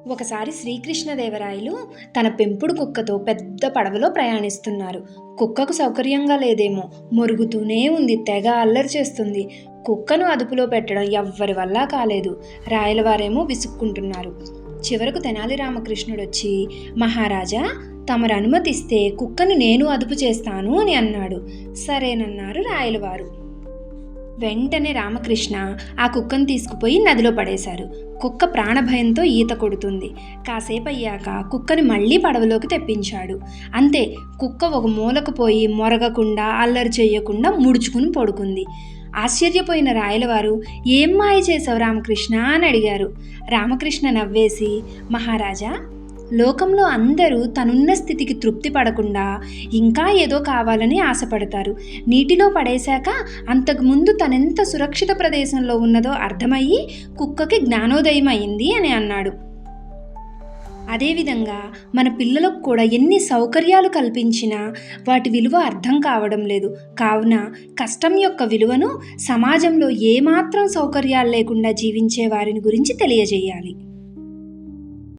ఒకసారి శ్రీకృష్ణదేవరాయలు తన పెంపుడు కుక్కతో పెద్ద పడవలో ప్రయాణిస్తున్నారు. కుక్కకు సౌకర్యంగా లేదేమో, మొరుగుతూనే ఉంది, తెగ అల్లరి చేస్తుంది. కుక్కను అదుపులో పెట్టడం ఎవ్వరి వల్ల కాలేదు. రాయలవారేమో విసుక్కుంటున్నారు. చివరకు తెనాలి రామకృష్ణుడు వచ్చి, మహారాజా, తమరు అనుమతిస్తే కుక్కను నేను అదుపు చేస్తాను అని అన్నాడు. సరేనన్నారు రాయలవారు. వెంటనే రామకృష్ణ ఆ కుక్కను తీసుకుపోయి నదిలో పడేశారు. కుక్క ప్రాణభయంతో ఈత కొడుతుంది. కాసేపు అయ్యాక కుక్కని మళ్ళీ పడవలోకి తెప్పించాడు. అంతే, కుక్క ఒక మూలకు పోయి మొరగకుండా అల్లరి చేయకుండా ముడుచుకుని పడుకుంది. ఆశ్చర్యపోయిన రాయలవారు, ఏం మాయ చేసావు రామకృష్ణ అని అడిగారు. రామకృష్ణ నవ్వేసి, మహారాజా, లోకంలో అందరూ తనున్న స్థితికి తృప్తి పడకుండా ఇంకా ఏదో కావాలని ఆశపడతారు. నీటిలో పడేశాక అంతకుముందు తనెంత సురక్షిత ప్రదేశంలో ఉన్నదో అర్థమయ్యి కుక్కకి జ్ఞానోదయం అయింది అని అన్నాడు. అదేవిధంగా మన పిల్లలకు కూడా ఎన్ని సౌకర్యాలు కల్పించినా వాటి విలువ అర్థం కావడం లేదు. కావున కష్టం యొక్క విలువను సమాజంలో ఏమాత్రం సౌకర్యాలు లేకుండా జీవించే వారిని గురించి తెలియజేయాలి.